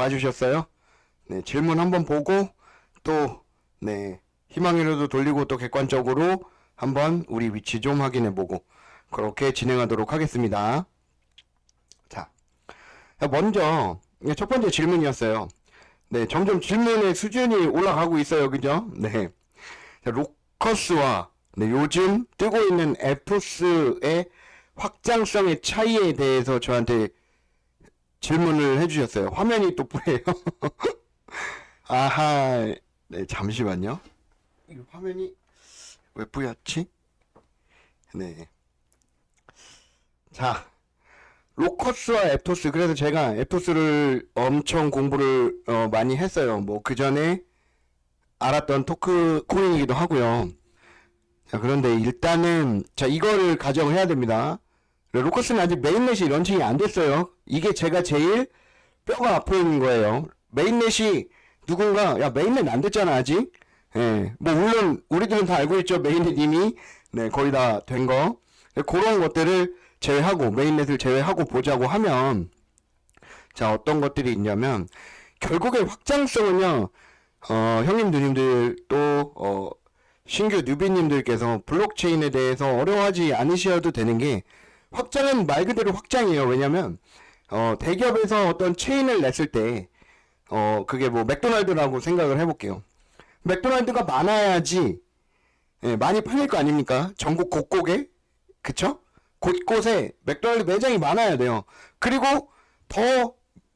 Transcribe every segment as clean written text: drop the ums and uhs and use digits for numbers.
와주셨어요. 네, 질문 한번 보고 또 네, 희망으로도 돌리고 또 객관적으로 한번 우리 위치 좀 확인해보고 그렇게 진행하도록 하겠습니다. 자, 먼저 첫 번째 질문이었어요. 네, 점점 질문의 수준이 올라가고 있어요. 그죠? 네. 자, 로커스와 네, 요즘 뜨고 있는 에토스의 확장성의 차이에 대해서 저한테 질문을 해주셨어요. 화면이 또 뿌예요. 아하, 네, 잠시만요. 이 화면이 왜 뿌였지? 네. 자, 로커스와 에토스. 그래서 제가 에토스를 엄청 공부를 많이 했어요. 뭐 그 전에 알았던 토크 코인이기도 하고요. 자, 그런데 일단은 자, 이거를 가정을 해야 됩니다. 로커스는 아직 메인넷이 런칭이 안 됐어요. 이게 제가 제일 뼈가 아픈 거예요. 메인넷이 누군가 야, 메인넷 안 됐잖아 아직. 예, 뭐 물론 우리들은 다 알고 있죠. 메인넷 이미 네, 거의 다 된 거. 그런 것들을 제외하고 메인넷을 제외하고 보자고 하면 자, 어떤 것들이 있냐면 결국에 확장성은요. 형님 누님들 또 신규 뉴비님들께서 블록체인에 대해서 어려워하지 않으셔도 되는 게 확장은 말 그대로 확장이에요. 왜냐면 대기업에서 어떤 체인을 냈을 때 그게 뭐 맥도날드라고 생각을 해볼게요. 맥도날드가 많아야지 예, 많이 팔릴 거 아닙니까? 전국 곳곳에 그쵸? 곳곳에 맥도날드 매장이 많아야 돼요. 그리고 더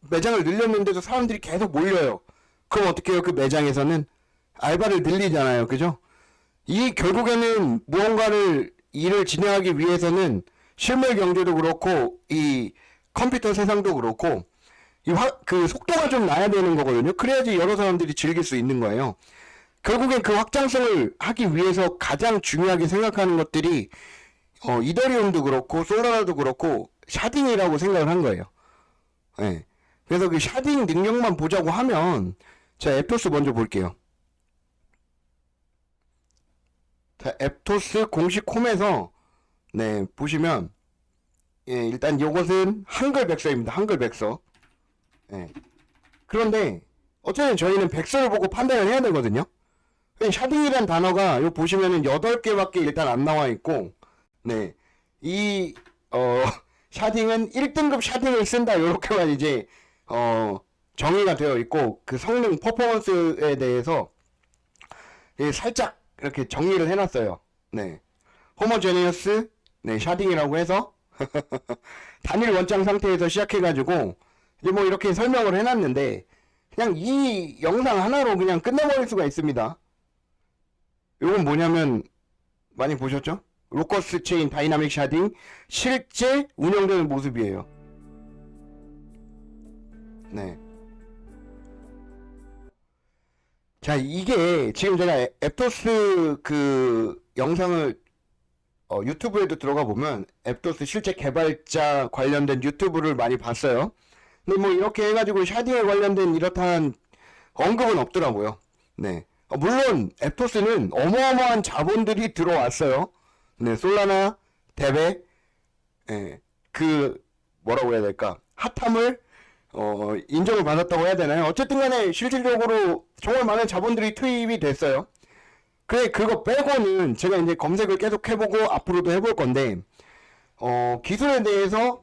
매장을 늘렸는데도 사람들이 계속 몰려요. 그럼 어떻게 해요? 그 매장에서는 알바를 늘리잖아요. 그죠? 이 결국에는 무언가를 일을 진행하기 위해서는 실물 경제도 그렇고 이 컴퓨터 세상도 그렇고 그 속도가 좀 나야 되는 거거든요. 그래야지 여러 사람들이 즐길 수 있는 거예요. 결국엔 그 확장성을 하기 위해서 가장 중요하게 생각하는 것들이 이더리움도 그렇고 솔라나도 그렇고 샤딩이라고 생각을 한 거예요. 네. 그래서 그 샤딩 능력만 보자고 하면 자, 에토스 먼저 볼게요. 자, 에토스 공식 홈에서 네, 보시면 예, 일단 이것은 한글 백서입니다. 한글 백서. 예. 그런데 어쨌든 저희는 백서를 보고 판단을 해야 되거든요. 샤딩이란 단어가 요 보시면은 8개밖에 일단 안 나와 있고 네. 이 샤딩은 1등급 샤딩을 쓴다. 요렇게만 이제 정의가 되어 있고 그 성능 퍼포먼스에 대해서 예, 살짝 이렇게 정리를 해놨어요. 네. 호모제니어스 네, 샤딩이라고 해서 단일 원장 상태에서 시작해가지고 이제 뭐 이렇게 설명을 해놨는데 그냥 이 영상 하나로 그냥 끝내버릴 수가 있습니다. 요건 뭐냐면 많이 보셨죠? 로커스 체인 다이나믹 샤딩 실제 운영되는 모습이에요. 네. 자, 이게 지금 제가 앱토스 그 영상을 유튜브에도 들어가 보면 앱토스 실제 개발자 관련된 유튜브를 많이 봤어요. 근데 뭐 이렇게 해가지고 샤딩에 관련된 이렇다한 언급은 없더라고요. 네. 물론 앱토스는 어마어마한 자본들이 들어왔어요. 네, 솔라나, 데베, 예, 그 뭐라고 해야 될까? 핫함을 인정을 받았다고 해야 되나요? 어쨌든 간에 실질적으로 정말 많은 자본들이 투입이 됐어요. 그래, 그거 빼고는 제가 이제 검색을 계속 해보고 앞으로도 해볼 건데, 기술에 대해서,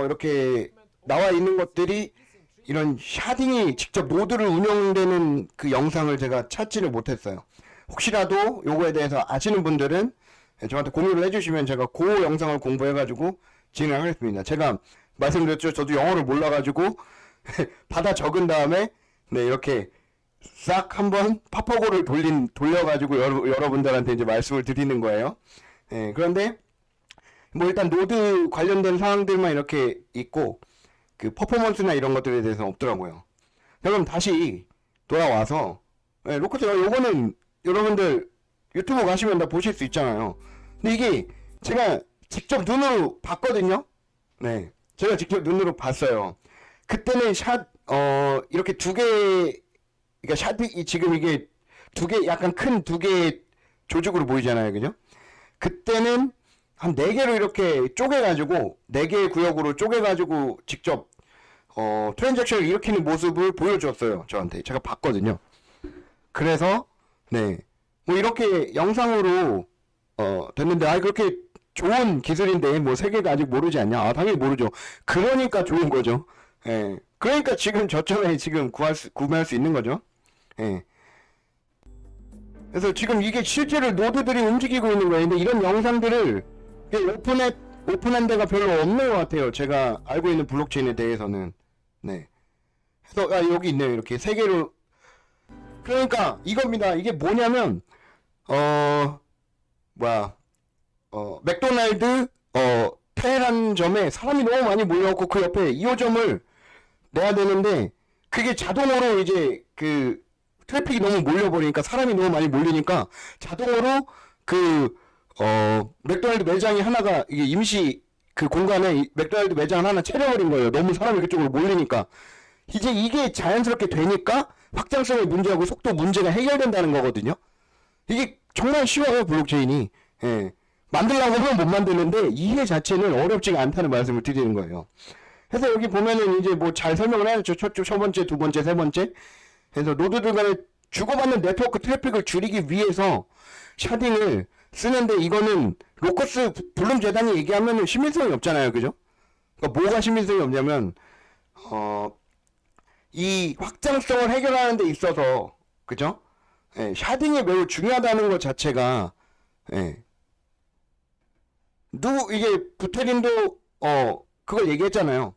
이렇게 나와 있는 것들이 이런 샤딩이 직접 노드를 운영되는 그 영상을 제가 찾지를 못했어요. 혹시라도 요거에 대해서 아시는 분들은 저한테 공유를 해주시면 제가 그 영상을 공부해가지고 진행하겠습니다. 제가 말씀드렸죠. 저도 영어를 몰라가지고 받아 적은 다음에 네, 이렇게 싹 한번 파퍼고를 돌려가지고 여러분들한테 이제 말씀을 드리는 거예요. 네, 그런데 뭐 일단 노드 관련된 사항들만 이렇게 있고 그 퍼포먼스나 이런 것들에 대해서는 없더라고요. 자, 그럼 다시 돌아와서 네, 로커스가 요거는 여러분들 유튜브 가시면 다 보실 수 있잖아요. 근데 이게 제가 직접 눈으로 봤거든요. 네, 제가 직접 눈으로 봤어요. 그때는 이렇게 두 개, 그러니까 샷이 지금 이게 두 개, 약간 큰 두 개의 조직으로 보이잖아요. 그죠? 그때는 한 4개로 이렇게 쪼개가지고, 4개의 구역으로 쪼개가지고 직접, 트랜잭션을 일으키는 모습을 보여줬어요. 저한테. 제가 봤거든요. 그래서 네, 뭐 이렇게 영상으로 됐는데, 그렇게 좋은 기술인데 뭐 세계가 아직 모르지 않냐? 당연히 모르죠. 그러니까 좋은 거죠. 예. 그러니까 지금 저점에 지금 구매할 수 있는 거죠. 예. 그래서 지금 이게 실제로 노드들이 움직이고 있는 거예요. 근데 이런 영상들을 오픈한 데가 별로 없는 것 같아요. 제가 알고 있는 블록체인에 대해서는. 네. 그래서 여기 있네요. 이렇게 세 개로. 그러니까 이겁니다. 이게 뭐냐면 맥도날드 테헤란점에 사람이 너무 많이 몰려갖고 그 옆에 2호점을 내야 되는데, 그게 자동으로 이제 그 트래픽이 너무 몰려버리니까, 사람이 너무 많이 몰리니까 자동으로 맥도날드 매장이 하나가, 이게 임시 그 공간에 맥도날드 매장 하나 채려버린 거예요. 너무 사람이 그쪽으로 몰리니까. 이제 이게 자연스럽게 되니까 확장성의 문제하고 속도 문제가 해결된다는 거거든요. 이게 정말 쉬워요, 블록체인이. 예. 만들려고 하면 못 만드는데 이해 자체는 어렵지가 않다는 말씀을 드리는 거예요. 그래서 여기 보면은 이제 뭐 잘 설명을 해야죠. 첫 번째, 두 번째, 세 번째. 그래서 노드들 간에 주고받는 네트워크 트래픽을 줄이기 위해서 샤딩을 쓰는데, 이거는 로커스 블룸 재단이 얘기하면은 신빙성이 없잖아요. 그죠? 그러니까 뭐가 신빙성이 없냐면, 이 확장성을 해결하는 데 있어서, 그죠? 예, 샤딩이 매우 중요하다는 것 자체가, 예. 이게 부테린도 그걸 얘기했잖아요.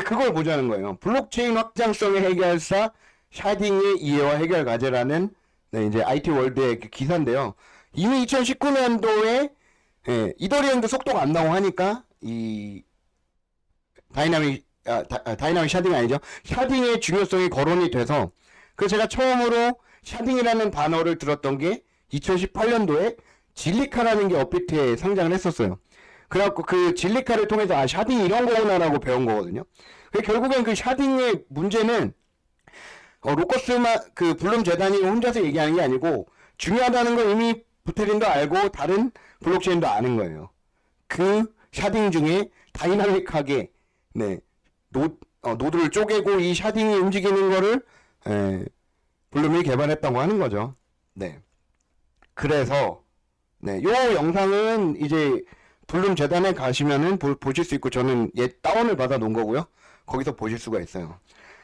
그걸 보자는 거예요. 블록체인 확장성의 해결사 샤딩의 이해와 해결 과제라는, 네, 이제 IT 월드의 그 기사인데요. 이미 2019년도에 이더리움도 속도가 안 나오고 하니까 이 다이나믹 샤딩 아니죠? 샤딩의 중요성이 거론이 돼서, 그래서 제가 처음으로 샤딩이라는 단어를 들었던 게 2018년도에 진리카라는 게 업비트에 상장을 했었어요. 그래갖고 그 진리카를 통해서 샤딩이 이런 거구나라고 배운 거거든요. 결국엔 그 샤딩의 문제는 로커스만 그 블룸 재단이 혼자서 얘기하는 게 아니고, 중요하다는 걸 이미 부테린도 알고 다른 블록체인도 아는 거예요. 그 샤딩 중에 다이나믹하게, 네, 노드를 쪼개고 이 샤딩이 움직이는 거를 블룸이 개발했다고 하는 거죠. 네. 그래서 네, 요 영상은 이제 블룸 재단에 가시면은 보실 수 있고, 저는 다운을 받아 놓은 거고요. 거기서 보실 수가 있어요.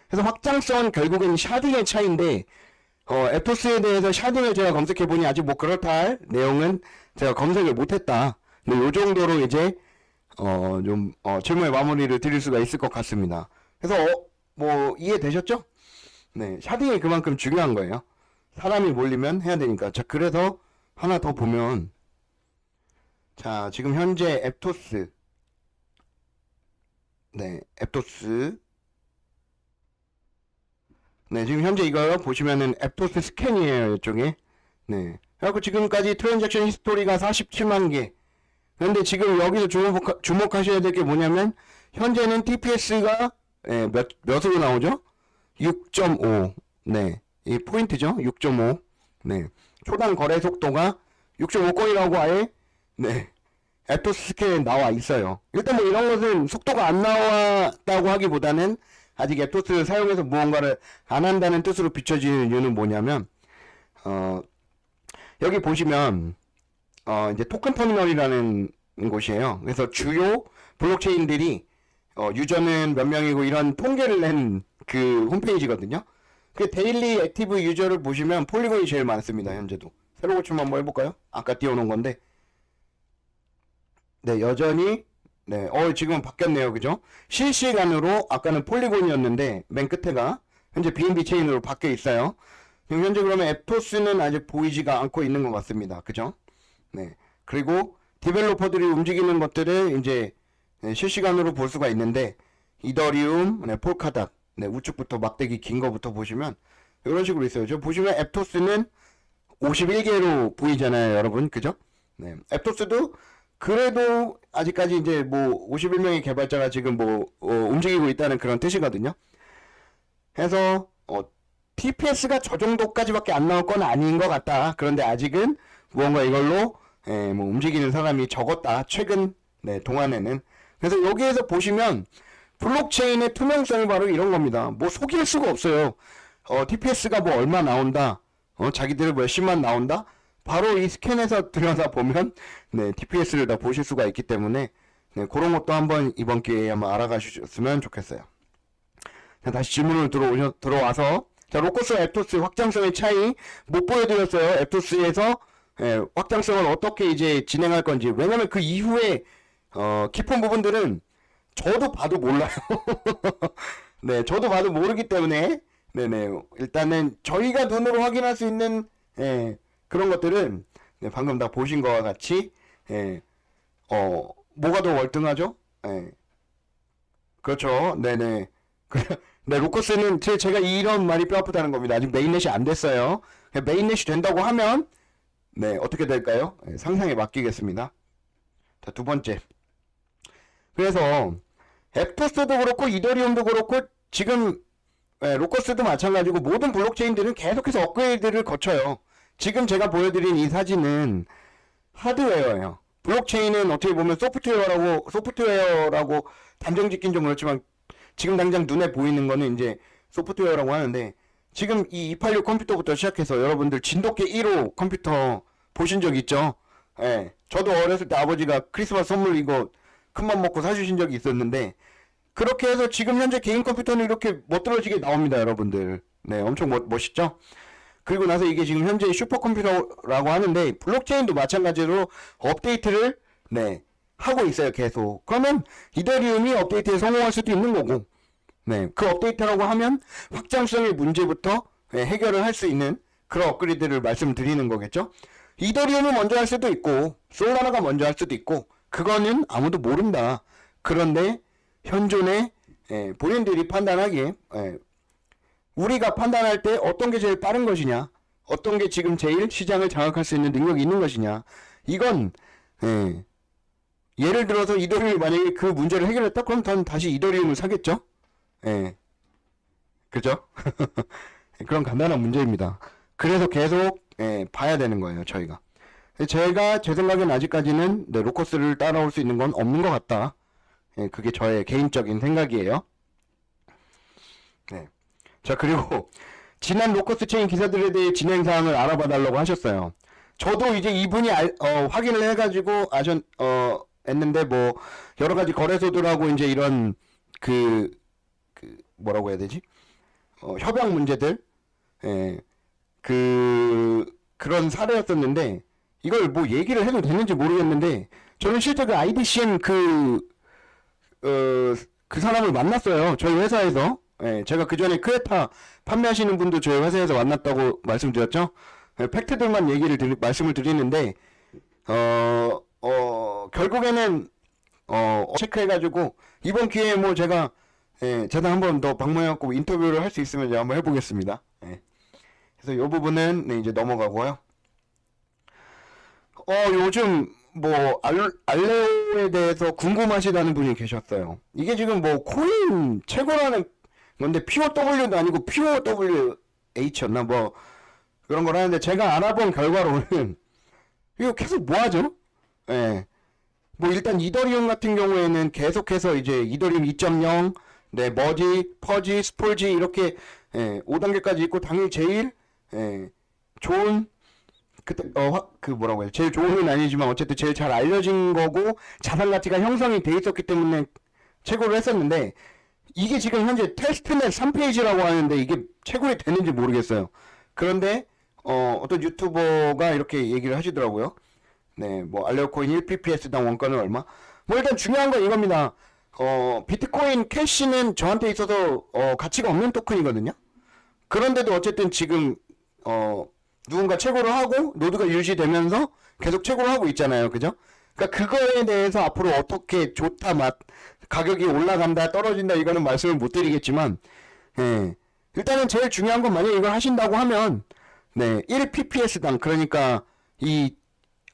그래서 확장성은 결국엔 샤딩의 차이인데, 에토스에 대해서 샤딩을 제가 검색해보니 아직 뭐 그렇다 할 내용은 제가 검색을 못했다. 근데 요 정도로 이제 질문의 마무리를 드릴 수가 있을 것 같습니다. 그래서 뭐 이해되셨죠? 네, 샤딩이 그만큼 중요한 거예요. 사람이 몰리면 해야 되니까. 자, 그래서 하나 더 보면, 자, 지금 현재 앱토스, 네, 앱토스, 네, 지금 현재 이거 보시면은 앱토스 스캔이에요, 이쪽에. 네, 그래갖고 지금까지 트랜잭션 히스토리가 47만 개. 그런데 지금 여기서 주목하셔야 될 게 뭐냐면, 현재는 TPS가 몇으로 나오죠? 6.5. 네, 이 포인트죠? 6.5. 네, 초당 거래 속도가 6.5건이라고 아예, 네, 앱토스 스캔에 나와 있어요. 일단 뭐 이런 것은 속도가 안 나왔다고 하기보다는 아직 앱토스를 사용해서 무언가를 안 한다는 뜻으로 비춰지는 이유는 뭐냐면, 여기 보시면 이제 토큰 터미널이라는 곳이에요. 그래서 주요 블록체인들이 유저는 몇 명이고 이런 통계를 낸 그 홈페이지거든요. 그 데일리 액티브 유저를 보시면 폴리곤이 제일 많습니다. 현재도. 새로 고침 한번 해볼까요? 아까 띄워놓은 건데, 네, 여전히, 네, 지금 바뀌었네요. 그죠? 실시간으로 아까는 폴리곤이었는데 맨 끝에가 현재 BNB 체인으로 바뀌어 있어요. 지금 현재 그러면 앱토스는 아직 보이지가 않고 있는 것 같습니다. 그죠? 네. 그리고 디벨로퍼들이 움직이는 것들을 이제 실시간으로 볼 수가 있는데, 이더리움, 네, 폴카닥, 네, 우측부터 막대기 긴 거부터 보시면 이런 식으로 있어요. 저 보시면 앱토스는 51개로 보이잖아요, 여러분. 그죠? 네. 앱토스도 그래도 아직까지 이제 뭐 51명의 개발자가 지금 뭐 움직이고 있다는 그런 뜻이거든요. 해서 TPS가 저 정도까지밖에 안 나올 건 아닌 것 같다. 그런데 아직은 무언가 이걸로 뭐 움직이는 사람이 적었다. 최근 동안에는. 그래서 여기에서 보시면 블록체인의 투명성이 바로 이런 겁니다. 뭐 속일 수가 없어요. TPS가 뭐 얼마 나온다. 자기들 몇십만 나온다. 바로 이 스캔에서 들여다 보면 네, TPS를 다 보실 수가 있기 때문에 네, 그런 것도 한번 이번 기회에 한번 알아가셨으면 좋겠어요. 자, 다시 질문을 들어와서 자, 로커스와 앱토스 확장성의 차이 못 보여드렸어요. 앱토스에서 예, 확장성을 어떻게 이제 진행할 건지. 왜냐면 그 이후에 깊은 부분들은 저도 봐도 몰라요. 네, 저도 봐도 모르기 때문에 네네, 일단은 저희가 눈으로 확인할 수 있는 예, 그런 것들은 네, 방금 다 보신 거와 같이 예, 뭐가 더 월등하죠? 예, 그렇죠. 네네. 네, 로커스는 제가 이런 말이 뼈아프다는 겁니다. 아직 메인넷이 안 됐어요. 메인넷이 된다고 하면 네, 어떻게 될까요? 네, 상상에 맡기겠습니다. 자, 두 번째. 그래서 앱토스도 그렇고 이더리움도 그렇고 지금 로커스도 마찬가지고 모든 블록체인들은 계속해서 업그레이드를 거쳐요. 지금 제가 보여드린 이 사진은 하드웨어예요. 블록체인은 어떻게 보면 소프트웨어라고 단정 짓긴 좀 그렇지만 지금 당장 눈에 보이는 거는 이제 소프트웨어라고 하는데 지금 이 286 컴퓨터부터 시작해서 여러분들 진돗개 1호 컴퓨터 보신 적 있죠? 예. 저도 어렸을 때 아버지가 크리스마스 선물 이거 큰맘 먹고 사주신 적이 있었는데 그렇게 해서 지금 현재 개인 컴퓨터는 이렇게 멋들어지게 나옵니다, 여러분들. 네, 엄청 멋있죠? 그리고 나서 이게 지금 현재 슈퍼컴퓨터라고 하는데 블록체인도 마찬가지로 업데이트를 네, 하고 있어요, 계속. 그러면 이더리움이 업데이트에 성공할 수도 있는 거고 네, 그 업데이트라고 하면 확장성의 문제부터 네, 해결을 할 수 있는 그런 업그레이드를 말씀드리는 거겠죠. 이더리움이 먼저 할 수도 있고 솔라나가 먼저 할 수도 있고 그거는 아무도 모른다. 그런데 현존의 본인들이 판단하기에 우리가 판단할 때 어떤 게 제일 빠른 것이냐, 어떤 게 지금 제일 시장을 장악할 수 있는 능력이 있는 것이냐, 이건 예를 들어서 이더리움이 만약에 그 문제를 해결했다 그럼 전 다시 이더리움을 사겠죠. 그죠? 그런 간단한 문제입니다. 그래서 계속 봐야 되는 거예요, 저희가. 제가 제 생각엔 아직까지는 네, 로커스를 따라올 수 있는 건 없는 것 같다. 그게 저의 개인적인 생각이에요. 네. 자, 그리고 지난 로커스 체인 기사들에 대해 진행 사항을 알아봐 달라고 하셨어요. 저도 이제 이분이 확인을 해가지고 했는데 뭐 여러 가지 거래소들하고 이제 이런 뭐라고 해야 되지? 협약 문제들, 그런 사례였었는데 이걸 뭐 얘기를 해도 되는지 모르겠는데 저는 실제 그 IDCM 그 사람을 만났어요. 저희 회사에서. 제가 그 전에 크레타 판매하시는 분도 저희 회사에서 만났다고 말씀드렸죠. 팩트들만 말씀을 드리는데 결국에는 체크해가지고 이번 기회에 뭐 제가 한번 더 방문해갖고 인터뷰를 할 수 있으면 이제 한번 해보겠습니다. 그래서 이 부분은 네, 이제 넘어가고요. 요즘 뭐 알레오에 대해서 궁금하시다는 분이 계셨어요. 이게 지금 뭐 코인 최고라는 건데 POW도 아니고 POWH였나 뭐 그런 걸 하는데 제가 알아본 결과로는 이거 계속 뭐하죠? 뭐 일단 이더리움 같은 경우에는 계속해서 이제 이더리움 2.0, 네, 머지, 퍼지, 스폴지 이렇게 5단계까지 있고 당연히 제일 좋은 뭐라고 해요? 제일 좋은 건 아니지만 어쨌든 제일 잘 알려진 거고 자산 가치가 형성이 돼 있었기 때문에 채굴을 했었는데 이게 지금 현재 테스트넷 3페이지라고 하는데 이게 채굴이 되는지 모르겠어요. 그런데 어떤 유튜버가 이렇게 얘기를 하시더라고요. 네, 뭐 알레오코인 1pps당 원가는 얼마? 뭐 일단 중요한 건 이겁니다. 비트코인 캐시는 저한테 있어서 가치가 없는 토큰이거든요. 그런데도 어쨌든 지금 누군가 채굴을 하고 노드가 유지되면서 계속 채굴을 하고 있잖아요. 그죠? 그러니까 그거에 대해서 앞으로 어떻게 좋다 가격이 올라간다 떨어진다 이거는 말씀을 못 드리겠지만 일단은 제일 중요한 건 만약에 이걸 하신다고 하면 네, 1pps당 그러니까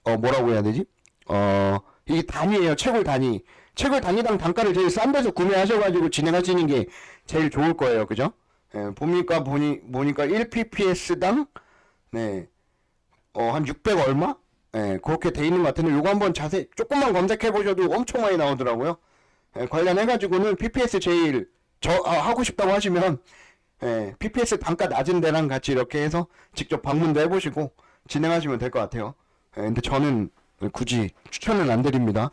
뭐라고 해야 되지? 이 단위예요. 채굴 단위당 단가를 제일 싼 데서 구매하셔가지고 진행하시는 게 제일 좋을 거예요. 그죠? 보니까 1pps당 네, 한 600 얼마? 그렇게 돼 있는 것 같은데 요거 한번 조금만 검색해 보셔도 엄청 많이 나오더라고요. 관련해가지고는 PPS 제일 하고 싶다고 하시면 PPS 단가 낮은 데랑 같이 이렇게 해서 직접 방문도 해보시고 진행하시면 될 것 같아요. 근데 저는 굳이 추천은 안 드립니다.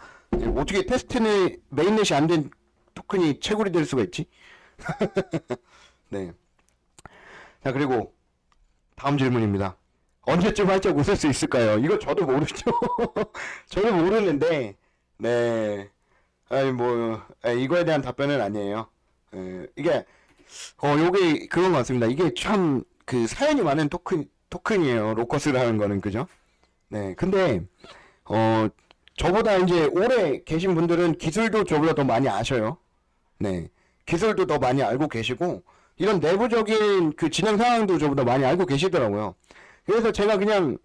어떻게 테스트는 메인넷이 안 된 토큰이 채굴이 될 수가 있지? 네. 자, 그리고 다음 질문입니다. 언제쯤 활짝 웃을 수 있을까요? 이거 저도 모르죠. 저도 모르는데, 네. 아니, 이거에 대한 답변은 아니에요. 이게, 요게 그런 것 같습니다. 이게 참, 사연이 많은 토큰이에요. 로커스라는 거는, 그죠? 네. 근데, 저보다 이제 오래 계신 분들은 기술도 저보다 더 많이 아셔요. 네. 기술도 더 많이 알고 계시고, 이런 내부적인 진행 상황도 저보다 많이 알고 계시더라고요. 그래서 제가 그냥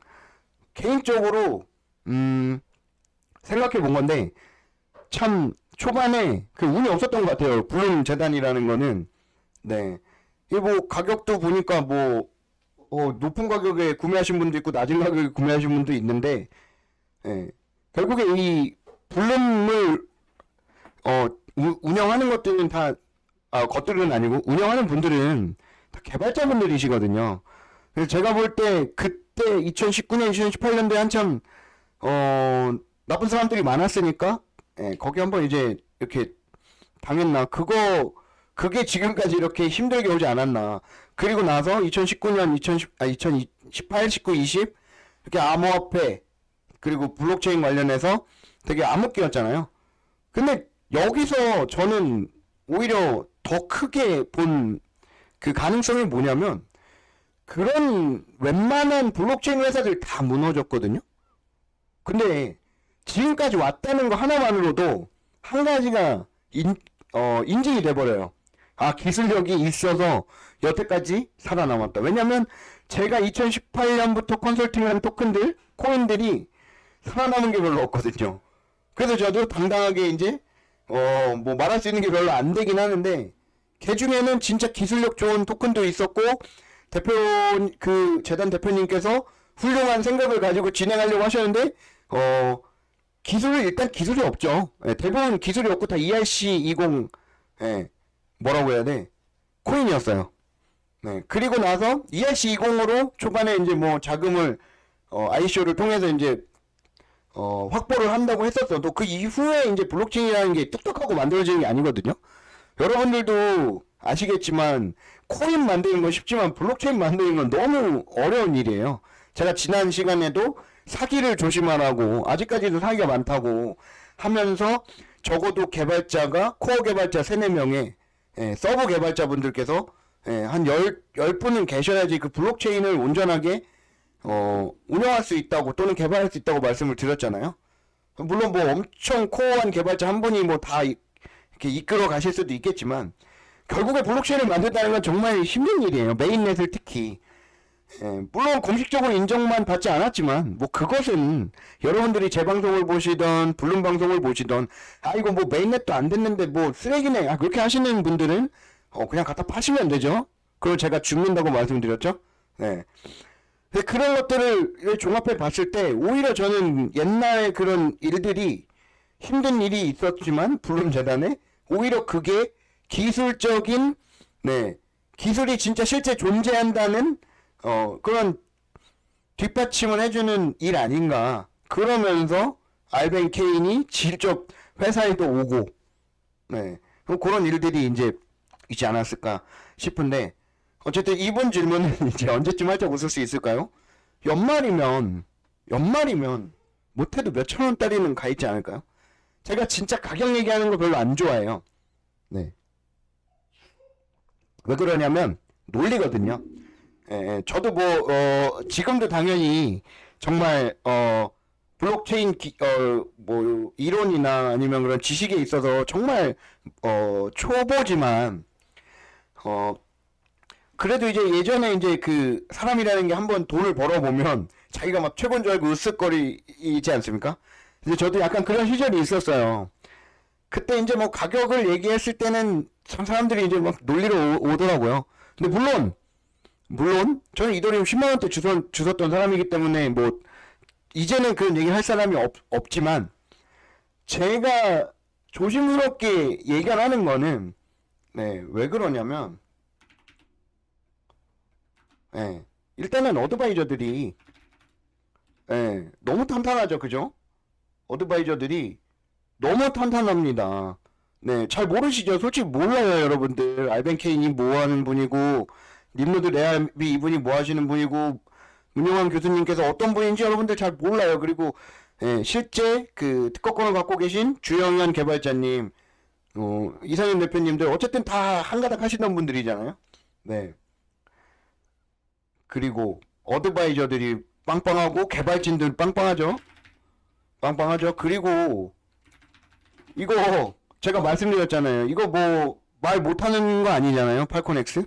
개인적으로 생각해 본 건데 참 초반에 운이 없었던 것 같아요. 블룸 재단이라는 거는. 네. 이 가격도 보니까 높은 가격에 구매하신 분도 있고 낮은 가격에 구매하신 분도 있는데 결국에 이 블룸을 운영하는 것들은 다 것들은 아니고 운영하는 분들은 다 개발자분들이시거든요. 그래서 제가 볼 때 그때 2019년, 2018년도에 한참 나쁜 사람들이 많았으니까 거기 한번 이제 이렇게 당했나 그게 지금까지 이렇게 힘들게 오지 않았나. 그리고 나서 2019년, 2018, 19, 20 이렇게 암호화폐 그리고 블록체인 관련해서 되게 암흑기였잖아요. 근데 여기서 저는 오히려 더 크게 본 가능성이 뭐냐면 그런 웬만한 블록체인 회사들 다 무너졌거든요. 근데 지금까지 왔다는 거 하나만으로도 한 가지가 인증이 돼버려요. 기술력이 있어서 여태까지 살아남았다. 왜냐면 제가 2018년부터 컨설팅한 토큰들, 코인들이 살아남은 게 별로 없거든요. 그래서 저도 당당하게 이제 말할 수 있는 게 별로 안 되긴 하는데 걔 중에는 진짜 기술력 좋은 토큰도 있었고 재단 대표님께서 훌륭한 생각을 가지고 진행하려고 하셨는데 일단 기술이 없죠. 대부분 기술이 없고 다 ERC20 뭐라고 해야 돼? 코인이었어요. 네. 그리고 나서 ERC20으로 초반에 이제 자금을 ICO를 통해서 이제 확보를 한다고 했었어도 그 이후에 이제 블록체인이라는 게 뚝뚝하고 만들어지는 게 아니거든요. 여러분들도 아시겠지만 코인 만드는 건 쉽지만 블록체인 만드는 건 너무 어려운 일이에요. 제가 지난 시간에도 사기를 조심하라고 아직까지도 사기가 많다고 하면서 적어도 코어 개발자 3, 4명의 서버 개발자분들께서 한 10분은 계셔야지 그 블록체인을 온전하게 운영할 수 있다고 또는 개발할 수 있다고 말씀을 드렸잖아요. 물론 엄청 코어한 개발자 한 분이 다 이렇게 이끌어 가실 수도 있겠지만 결국에 블록체인을 만든다는 건 정말 힘든 일이에요. 메인넷을 특히. 물론 공식적으로 인정만 받지 않았지만 그것은 여러분들이 제 방송을 보시던 블룸 방송을 보시던 이거 메인넷도 안 됐는데 쓰레기네 그렇게 하시는 분들은 그냥 갖다 파시면 되죠. 그걸 제가 죽는다고 말씀드렸죠. 네. 그런 것들을 종합해 봤을 때 오히려 저는 옛날에 그런 일들이 힘든 일이 있었지만 블룸 재단에 오히려 그게 기술적인 기술이 진짜 실제 존재한다는 그런 뒷받침을 해주는 일 아닌가. 그러면서 알벤 케인이 직접 회사에도 오고 그런 일들이 이제 있지 않았을까 싶은데 어쨌든 이번 질문은 이제 언제쯤 활짝 웃을 수 있을까요? 연말이면 못해도 몇천 원짜리는 가 있지 않을까요? 제가 진짜 가격 얘기하는 거 별로 안 좋아해요. 네. 왜 그러냐면 논리거든요. 저도 지금도 당연히 정말 블록체인 이론이나 아니면 그런 지식에 있어서 정말 초보지만 그래도 이제 예전에 이제 사람이라는 게 한번 돈을 벌어보면 자기가 막 최고인 줄 알고 으쓱거리지 않습니까? 근데 저도 약간 그런 시절이 있었어요. 그때 이제 가격을 얘기했을 때는 참 사람들이 이제 막 논리로 오더라고요. 근데 물론 저는 이더리움 10만원대 주웠던 사람이기 때문에 이제는 그런 얘기 할 사람이 없지만 제가 조심스럽게 예견하는 거는, 네, 왜 그러냐면, 네, 일단은 어드바이저들이, 네, 너무 탄탄하죠, 그죠? 어드바이저들이 너무 탄탄합니다. 네, 잘 모르시죠? 솔직히 몰라요, 여러분들. 알벤케이님 뭐 하는 분이고, 님노드 레알비 이분이 뭐 하시는 분이고, 문영환 교수님께서 어떤 분인지 여러분들 잘 몰라요. 그리고, 예, 실제 그 특허권을 갖고 계신 주영현 개발자님, 이상현 대표님들, 어쨌든 다 한가닥 하시던 분들이잖아요. 네. 그리고, 어드바이저들이 빵빵하고, 개발진들 빵빵하죠? 빵빵하죠? 그리고, 이거 제가 말씀드렸잖아요. 이거 뭐 말 못하는 거 아니잖아요. 팔콘 X.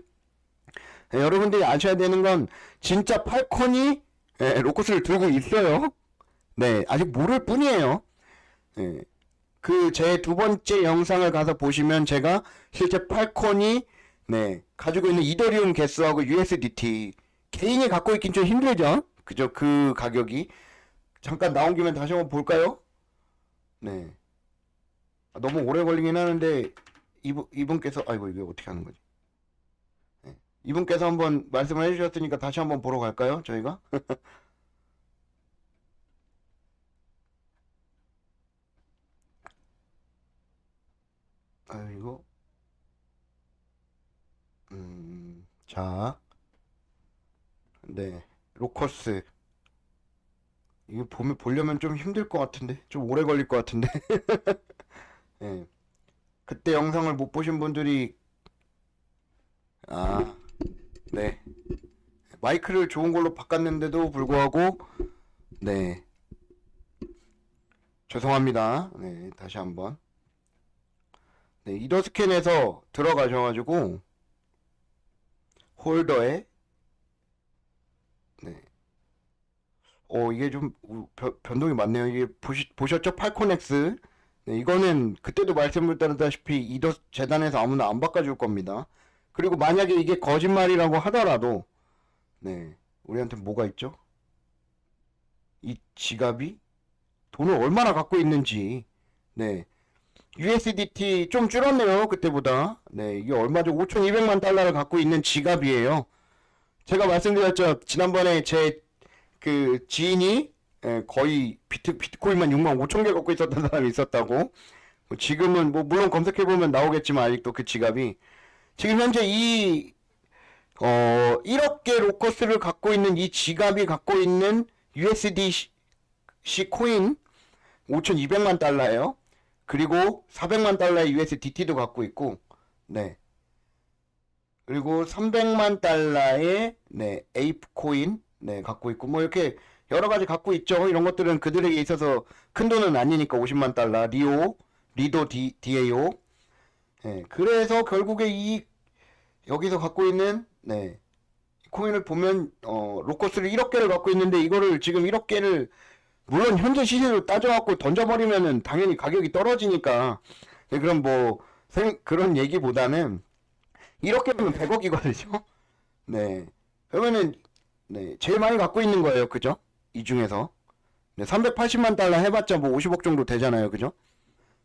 예, 여러분들이 아셔야 되는 건 진짜 팔콘이 예, 로커스를 들고 있어요. 네, 아직 모를 뿐이에요. 예, 그 제 두 번째 영상을 가서 보시면 제가 실제 팔콘이 네, 가지고 있는 이더리움 개수하고 USDT 개인이 갖고 있긴 좀 힘들죠. 그죠? 그 가격이 잠깐 나온 김에 다시 한번 볼까요? 네. 너무 오래 걸리긴 하는데 이분께서 아이고 이게 어떻게 하는 거지? 네. 이분께서 한번 말씀을 해주셨으니까 다시 한번 보러 갈까요? 저희가? 아이고 자, 네, 로커스 이게 보려면 좀 힘들 것 같은데 좀 오래 걸릴 것 같은데 네. 그때 영상을 못 보신 분들이 아, 네, 마이크를 좋은 걸로 바꿨는데도 불구하고 네, 죄송합니다. 네, 다시 한번 네, 이더 스캔에서 들어가셔가지고 홀더에 네. 이게 좀 변동이 많네요. 이게 보셨죠? 팔코넥스. 네, 이거는 그때도 말씀드렸다시피 이더 재단에서 아무나 안 바꿔줄 겁니다. 그리고 만약에 이게 거짓말이라고 하더라도 네, 우리한테 뭐가 있죠? 이 지갑이 돈을 얼마나 갖고 있는지 네, USDT 좀 줄었네요. 그때보다. 네, 이게 얼마죠? 5,200만 달러를 갖고 있는 지갑이에요. 제가 말씀드렸죠. 지난번에 제 그 지인이 거의 비트코인만 6만 5천 개 갖고 있었던 사람이 있었다고. 뭐 지금은 뭐 물론 검색해 보면 나오겠지만 아직도 그 지갑이 지금 현재 1억 개 로커스를 갖고 있는 이 지갑이 갖고 있는 USDC 코인 5,200만 달러예요. 그리고 400만 달러의 USDT도 갖고 있고, 네. 그리고 300만 달러의 네, 에이프 코인 네, 갖고 있고 뭐 이렇게 여러 가지 갖고 있죠. 이런 것들은 그들에게 있어서 큰 돈은 아니니까 50만 달러, 리도 DAO. 네, 그래서 결국에 이 여기서 갖고 있는 네, 코인을 보면 로커스를 1억 개를 갖고 있는데 이거를 지금 1억 개를 물론 현재 시세로 따져갖고 던져버리면은 당연히 가격이 떨어지니까 네, 그럼 뭐 그런 얘기보다는 1억 개면 100억이거든요. 네. 그러면은 네, 제일 많이 갖고 있는 거예요. 그죠? 이 중에서. 네, 380만 달러 해봤자 뭐 50억 정도 되잖아요. 그죠?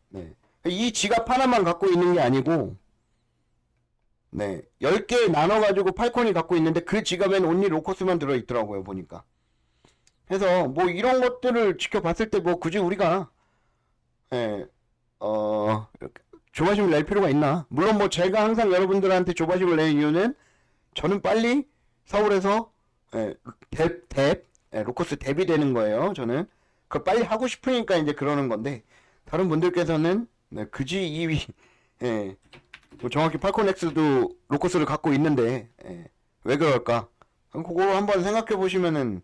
네. 이 지갑 하나만 갖고 있는 게 아니고, 네. 10개 나눠가지고 팔콘이 갖고 있는데 그 지갑에는 온리 로커스만 들어있더라고요. 보니까. 그래서 뭐 이런 것들을 지켜봤을 때 뭐 굳이 우리가, 예, 조바심을 낼 필요가 있나? 물론 뭐 제가 항상 여러분들한테 조바심을 내는 이유는 저는 빨리 서울에서 예, 로커스 뎁이 되는 거예요. 저는 그걸 빨리 하고 싶으니까 이제 그러는 건데 다른 분들께서는 네, 그지 이위 예, 뭐 정확히 팔코넥스도 로커스를 갖고 있는데 예, 왜 그럴까? 그거 한번 생각해 보시면은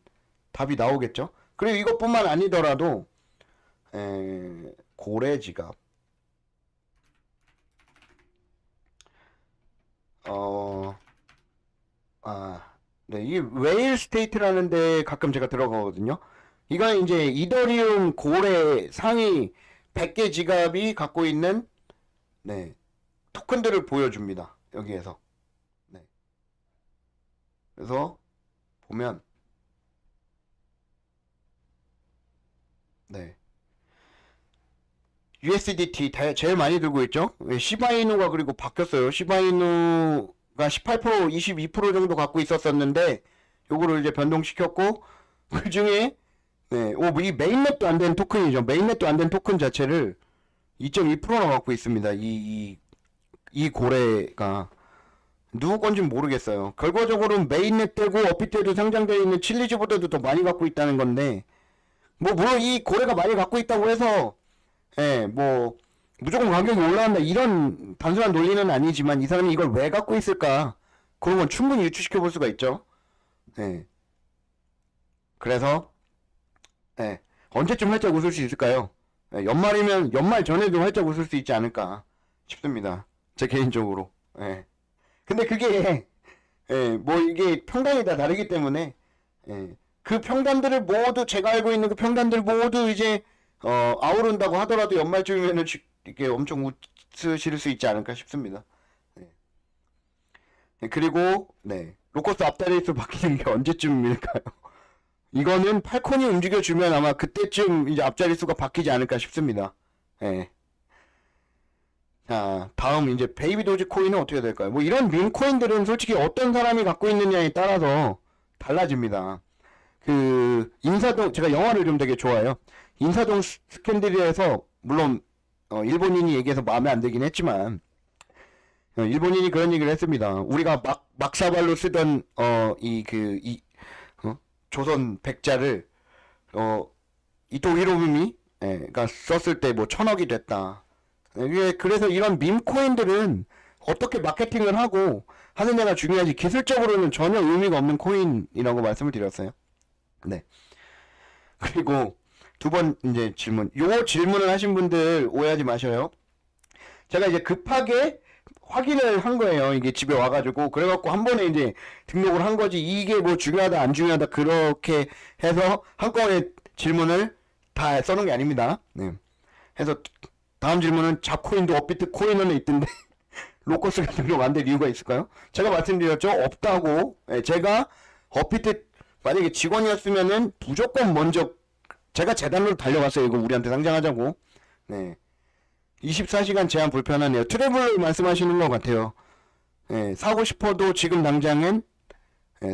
답이 나오겠죠. 그리고 이것뿐만 아니더라도 고래 지갑 어, 네, 이 웨일 스테이트라는 데 가끔 제가 들어가거든요. 이건 이제 이더리움 고래 상위 100개 지갑이 갖고 있는 네, 토큰들을 보여줍니다. 여기에서. 네. 그래서 보면 네. USDT 제일 많이 들고 있죠. 시바이누가 그리고 바뀌었어요. 시바이누가 18%, 22% 정도 갖고 있었었는데 요거를 이제 변동시켰고 그 중에 네, 이 메인넷도 안 된 토큰이죠. 메인넷도 안 된 토큰 자체를 2.2%나 갖고 있습니다. 이 고래가 누구 건지 모르겠어요. 결과적으로는 메인넷 되고 업비트에도 상장되어 있는 칠리즈보다도 더 많이 갖고 있다는 건데 뭐 물론 이 고래가 많이 갖고 있다고 해서 뭐 무조건 가격이 올라간다 이런 단순한 논리는 아니지만 이 사람이 이걸 왜 갖고 있을까 그런 건 충분히 유추시켜 볼 수가 있죠. 그래서 언제쯤 활짝 웃을 수 있을까요? 연말이면 연말 전에도 활짝 웃을 수 있지 않을까 싶습니다. 제 개인적으로. 근데 그게 뭐 이게 평단이 다 다르기 때문에 그 평단들을 모두 제가 알고 있는 그 평단들 모두 이제 아우른다고 하더라도 연말쯤이면은 이게 엄청 웃으실 수 있지 않을까 싶습니다. 그리고 로커스 앞다리수 바뀌는 게 언제쯤일까요? 이거는 팔콘이 움직여주면 아마 그때쯤 이제 앞자리수가 바뀌지 않을까 싶습니다. 자, 다음 이제 베이비 도지 코인은 어떻게 될까요? 뭐 이런 밈 코인들은 솔직히 어떤 사람이 갖고 있느냐에 따라서 달라집니다. 그 인사동 제가 영화를 좀 되게 좋아해요. 인사동 스캔들에서 물론 일본인이 얘기해서 마음에 안 들긴 했지만 일본인이 그런 얘기를 했습니다. 우리가 막사발로 쓰던 조선 백자를 이토 히로부미가 썼을 때 뭐 1000억이 됐다. 그래서 이런 밈 코인들은 어떻게 마케팅을 하고 하느냐가 중요하지 기술적으로는 전혀 의미가 없는 코인이라고 말씀을 드렸어요. 네. 그리고 두 번 이제 질문. 요 질문을 하신 분들 오해하지 마셔요. 제가 이제 급하게 확인을 한 거예요. 이게 집에 와가지고. 그래갖고 한 번에 이제 등록을 한 거지. 이게 뭐 중요하다, 안 중요하다, 그렇게 해서 한꺼번에 질문을 다 써놓은 게 아닙니다. 네. 해서 다음 질문은 잡코인도 업비트 코인은 있던데 로커스가 등록 안 될 이유가 있을까요? 제가 말씀드렸죠. 없다고. 제가 업비트 만약에 직원이었으면은 무조건 먼저 제가 재단으로 달려갔어요. 이거 우리한테 상장하자고. 네. 24시간 제한 불편하네요. 트래블러 말씀하시는 것 같아요. 사고 싶어도 지금 당장은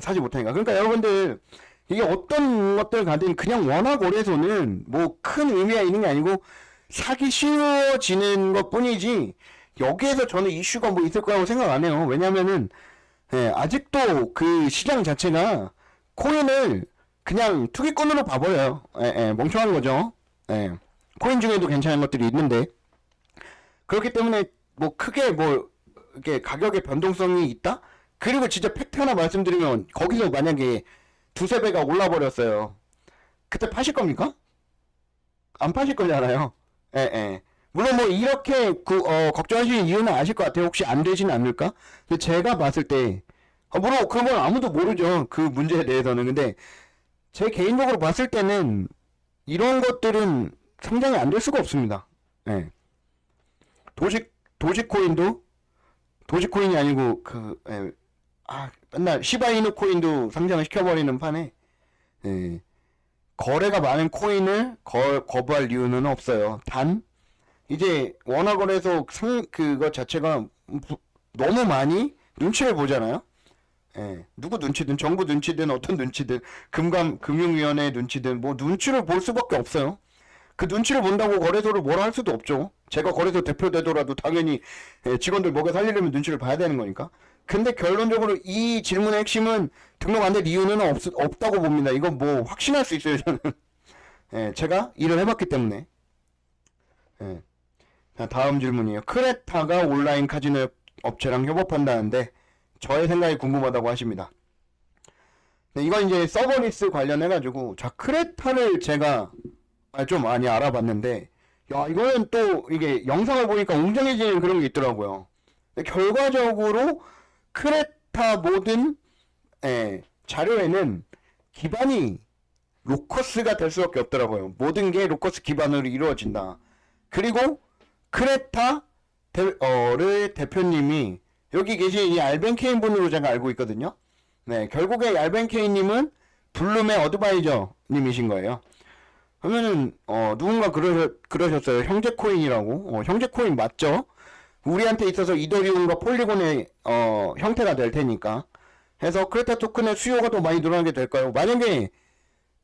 사지 못하니까. 그러니까 여러분들 이게 어떤 것들 가든 그냥 원화 거래소는 뭐 큰 의미가 있는 게 아니고 사기 쉬워지는 것 뿐이지 여기에서 저는 이슈가 뭐 있을 거라고 생각 안 해요. 왜냐면은 아직도 그 시장 자체가 코인을 그냥 투기꾼으로 봐버려요. 멍청한 거죠. 코인 중에도 괜찮은 것들이 있는데 그렇기 때문에 뭐 크게 뭐 이렇게 가격의 변동성이 있다? 그리고 진짜 팩트 하나 말씀드리면 거기서 만약에 두세 배가 올라 버렸어요. 그때 파실 겁니까? 안 파실 거잖아요. 물론 뭐 이렇게 걱정하시는 이유는 아실 것 같아요. 혹시 안 되진 않을까? 근데 제가 봤을 때 물론 그건 아무도 모르죠. 그 문제에 대해서는. 근데 제 개인적으로 봤을 때는 이런 것들은 상장이 안 될 수가 없습니다. 도지코인도 도지코인이 아니고 맨날 시바이누 코인도 상장을 시켜버리는 판에 거래가 많은 코인을 거부할 이유는 없어요. 단 이제 원화거래소 그것 자체가 너무 많이 눈치를 보잖아요. 누구 눈치든 정부 눈치든 어떤 눈치든 금융위원회 눈치든 뭐 눈치를 볼 수밖에 없어요. 그 눈치를 본다고 거래소를 뭐라 할 수도 없죠. 제가 거래소 대표 되더라도 당연히 직원들 먹여 살리려면 눈치를 봐야 되는 거니까. 근데 결론적으로 이 질문의 핵심은 등록 안 될 이유는 없다고 봅니다. 이건 뭐 확신할 수 있어요, 저는. 제가 일을 해봤기 때문에. 자, 다음 질문이에요. 크레타가 온라인 카지노 업체랑 협업한다는데 저의 생각이 궁금하다고 하십니다. 이건 이제 서버리스 관련해가지고 자 크레타를 제가 좀 많이 알아봤는데 야 이거는 또 이게 영상을 보니까 웅장해지는 그런 게 있더라고요. 근데 결과적으로 크레타 모든 자료에는 기반이 로커스가 될 수밖에 없더라고요. 모든 게 로커스 기반으로 이루어진다. 그리고 크레타 를 대표님이 여기 계신 이 알벤케인 분으로 제가 알고 있거든요. 결국에 알벤케인님은 블룸의 어드바이저 님이신 거예요. 그러면은 누군가 그러셨어요. 형제 코인이라고. 형제 코인 맞죠? 우리한테 있어서 이더리움과 폴리곤의 형태가 될 테니까. 해서 크레타 토큰의 수요가 더 많이 늘어나게 될까요? 만약에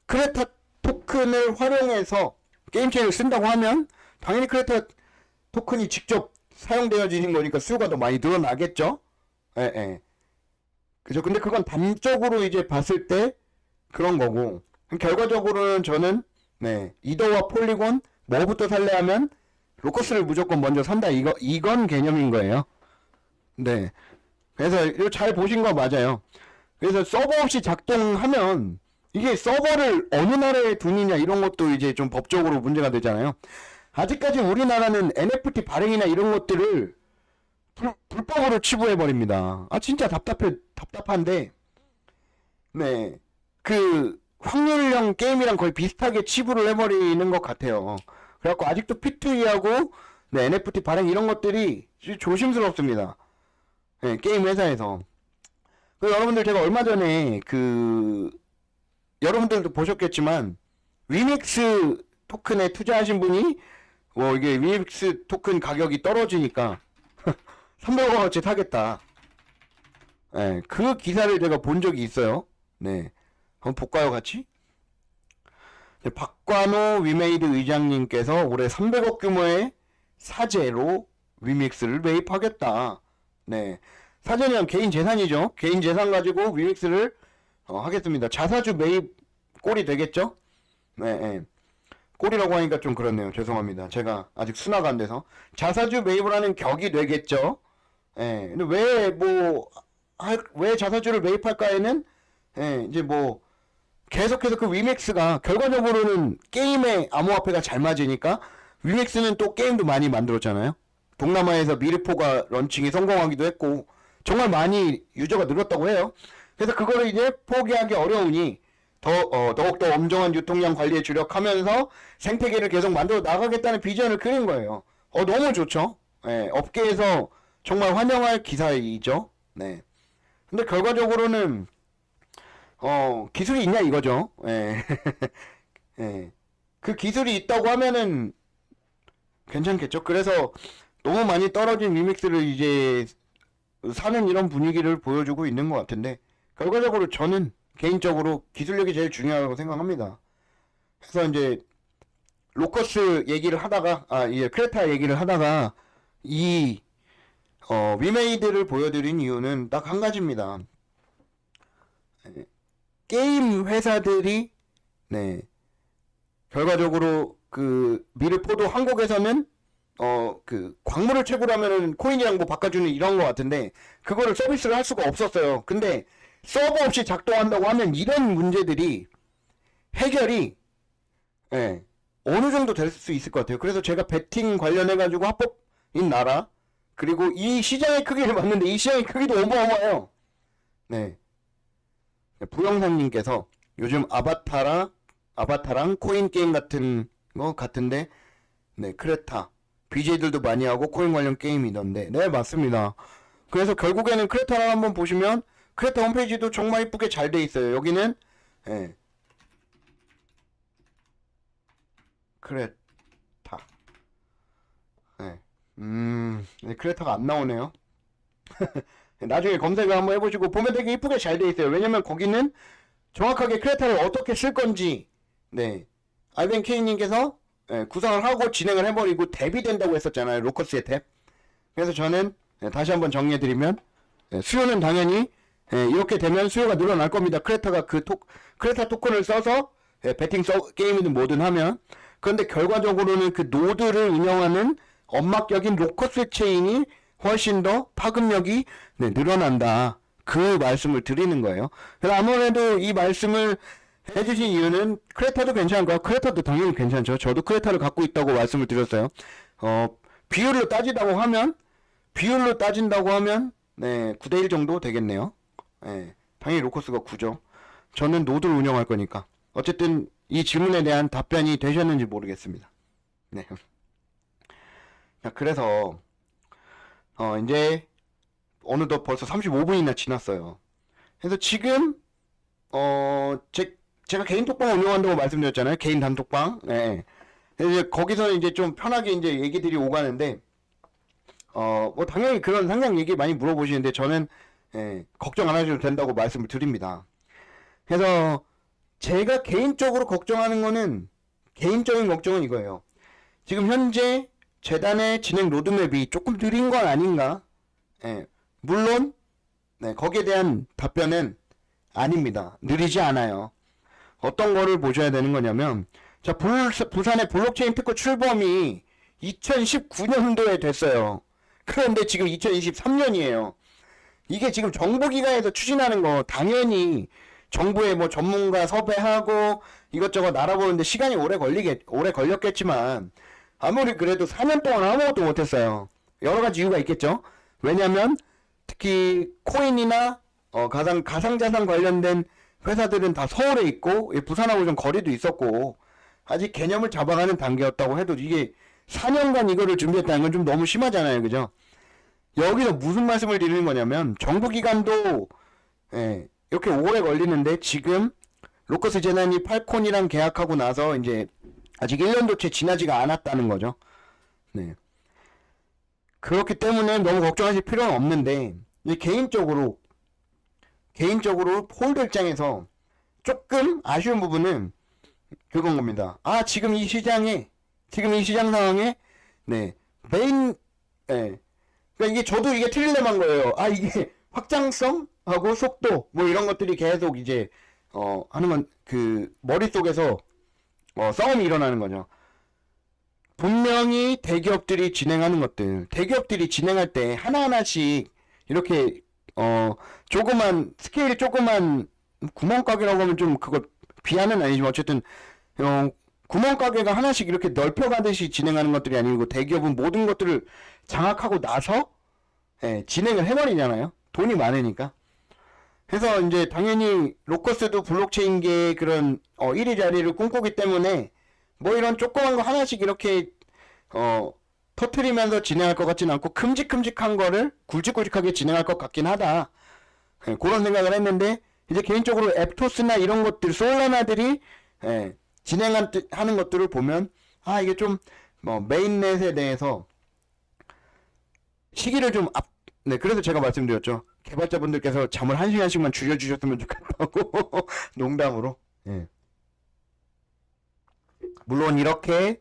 크레타 토큰을 활용해서 게임체인을 쓴다고 하면 당연히 크레타 토큰이 직접 사용되어지는 거니까 수요가 더 많이 늘어나겠죠? 예, 예. 그죠? 근데 그건 단적으로 이제 봤을 때 그런 거고. 결과적으로는 저는, 네, 이더와 폴리곤, 뭐부터 살래 하면, 로커스를 무조건 먼저 산다. 이건 개념인 거예요. 네. 그래서 이거 잘 보신 거 맞아요. 그래서 서버 없이 작동하면, 이게 서버를 어느 나라에 두느냐, 이런 것도 이제 좀 법적으로 문제가 되잖아요. 아직까지 우리나라는 NFT 발행이나 이런 것들을 불법으로 치부해버립니다. 아, 진짜 답답한데, 네. 그, 확률형 게임이랑 거의 비슷하게 치부를 해버리는 것 같아요. 그래갖고 아직도 P2E하고, 네, NFT 발행 이런 것들이 조심스럽습니다. 네, 게임 회사에서. 여러분들 제가 얼마 전에 여러분들도 보셨겠지만, 위믹스 토큰에 투자하신 분이, 이게 위믹스 토큰 가격이 떨어지니까, 300억어치 사겠다. 네, 그 기사를 제가 본 적이 있어요. 네. 한번 볼까요, 같이? 네, 박관호 위메이드 의장님께서 올해 300억 규모의 사재로 위믹스를 매입하겠다. 네. 사재는 개인 재산이죠. 개인 재산 가지고 위믹스를 하겠습니다. 자사주 매입 꼴이 되겠죠? 네, 네. 꼴이라고 하니까 좀 그렇네요. 죄송합니다. 제가 아직 순화가 안 돼서. 자사주 매입을 하는 격이 되겠죠? 예. 근데 왜 자사주를 매입할까에는, 예, 이제 계속해서 그 위맥스가, 결과적으로는 게임의 암호화폐가 잘 맞으니까, 위맥스는 또 게임도 많이 만들었잖아요? 동남아에서 미르포가 런칭이 성공하기도 했고, 정말 많이 유저가 늘었다고 해요. 그래서 그거를 이제 포기하기 어려우니, 더욱더 엄정한 유통량 관리에 주력하면서 생태계를 계속 만들어 나가겠다는 비전을 그린 거예요. 너무 좋죠? 예, 업계에서 정말 환영할 기사이죠. 네. 근데 결과적으로는 기술이 있냐 이거죠. 예. 예. 그 기술이 있다고 하면은 괜찮겠죠. 그래서 너무 많이 떨어진 리믹스를 이제 사는 이런 분위기를 보여주고 있는 것 같은데, 결과적으로 저는 개인적으로 기술력이 제일 중요하다고 생각합니다. 그래서 이제 로커스 얘기를 하다가, 이제 크레타 얘기를 하다가 위메이드를 보여드린 이유는 딱 한 가지입니다. 게임 회사들이, 네, 결과적으로 미르포도 한국에서는 광물을 채굴하면은 코인이랑 바꿔주는 이런 거 같은데, 그거를 서비스를 할 수가 없었어요. 근데 서버 없이 작동한다고 하면 이런 문제들이 해결이, 예, 어느 정도 될 수 있을 것 같아요. 그래서 제가 베팅 관련해가지고 합법인 나라, 그리고 이 시장의 크기를 봤는데 이 시장의 크기도 어마어마해요. 네. 부영상님께서 요즘 아바타랑 코인 게임 같은 거 같은데, 네, 크레타. BJ들도 많이 하고 코인 관련 게임이던데. 네, 맞습니다. 그래서 결국에는 크레타를 한번 보시면, 크레타 홈페이지도 정말 이쁘게 잘 돼 있어요. 여기는, 예. 크레타. 네. 네, 크레타가 안 나오네요. 나중에 검색을 한번 해보시고 보면 되게 이쁘게 잘 돼 있어요. 왜냐면 거기는 정확하게 크레타를 어떻게 쓸 건지, 네, 알벤케이님께서 구상을 하고 진행을 해버리고 대비된다고 했었잖아요. 로커스의 탭. 그래서 저는 다시 한번 정리해드리면, 수요는 당연히 이렇게 되면 수요가 늘어날 겁니다. 크레타가 크레타 토큰을 써서 베팅 게임이든 뭐든 하면. 그런데 결과적으로는 그 노드를 운영하는 엄막격인 로커스 체인이 훨씬 더 파급력이, 네, 늘어난다. 그 말씀을 드리는 거예요. 그래서 아무래도 이 말씀을 해주신 이유는 크레타도 괜찮은가요? 크레타도 당연히 괜찮죠. 저도 크레타를 갖고 있다고 말씀을 드렸어요. 비율로 따진다고 하면, 네, 9대1 정도 되겠네요. 네, 당연히 로커스가 9죠. 저는 노드를 운영할 거니까. 어쨌든 이 질문에 대한 답변이 되셨는지 모르겠습니다. 네. 자, 그래서 이제 어느덧 벌써 35분이나 지났어요. 그래서 지금 제가 개인 톡방 운영한다고 말씀드렸잖아요. 개인 단톡방. 예. 이제 거기서 이제 좀 편하게 이제 얘기들이 오가는데, 뭐 당연히 그런 상장 얘기 많이 물어보시는데 저는 예, 걱정 안 하셔도 된다고 말씀을 드립니다. 그래서 제가 개인적으로 걱정하는 거는 개인적인 걱정은 이거예요. 지금 현재 재단의 진행 로드맵이 조금 느린 건 아닌가? 예, 물론 네, 거기에 대한 답변은 아닙니다. 느리지 않아요. 어떤 거를 보셔야 되는 거냐면 자, 부산의 블록체인 특허 출범이 2019년도에 됐어요. 그런데 지금 2023년이에요. 이게 지금 정부기관에서 추진하는 거 당연히 정부의 뭐 전문가 섭외하고 이것저것 알아보는데 시간이 오래 걸렸겠지만 아무리 그래도 4년 동안 아무것도 못했어요. 여러 가지 이유가 있겠죠. 왜냐면 특히 코인이나 가상자산 관련된 회사들은 다 서울에 있고 부산하고 좀 거리도 있었고 아직 개념을 잡아가는 단계였다고 해도 이게 4년간 이거를 준비했다는 건 좀 너무 심하잖아요. 그죠? 여기서 무슨 말씀을 드리는 거냐면 정부기관도 이렇게 오래 걸리는데 지금 로커스 재단이 팔콘이랑 계약하고 나서 이제 아직 1년도 채 지나지가 않았다는 거죠. 네. 그렇기 때문에 너무 걱정하실 필요는 없는데 개인적으로 홀더 입장에서 조금 아쉬운 부분은 그건 겁니다. 아, 지금 이 시장 상황에 메인 그러니까 이게 저도 이게 틀릴레만 거예요. 아, 이게 확장성하고 속도 뭐 이런 것들이 계속 이제 하는 건 그 머릿속에서 싸움이 일어나는 거죠. 분명히 대기업들이 진행할 때 하나하나씩 이렇게 스케일이 조그만 구멍가게라고 하면 좀 그거 비하는 아니지만 어쨌든 구멍가게가 하나씩 이렇게 넓혀가듯이 진행하는 것들이 아니고 대기업은 모든 것들을 장악하고 나서 진행을 해버리잖아요. 돈이 많으니까. 그래서 이제 당연히 로커스도 블록체인계의 그런 1위 자리를 꿈꾸기 때문에 뭐 이런 조그만 거 하나씩 이렇게 터트리면서 진행할 것 같지는 않고 큼직큼직한 거를 굵직굵직하게 진행할 것 같긴 하다. 그런 생각을 했는데 이제 개인적으로 앱토스나 이런 것들 솔라나들이 진행하는 것들을 보면 아, 이게 좀 메인넷에 대해서 시기를 좀 그래서 제가 말씀드렸죠. 개발자분들께서 잠을 1시간씩만 줄여주셨으면 좋겠다고. 농담으로. 물론 이렇게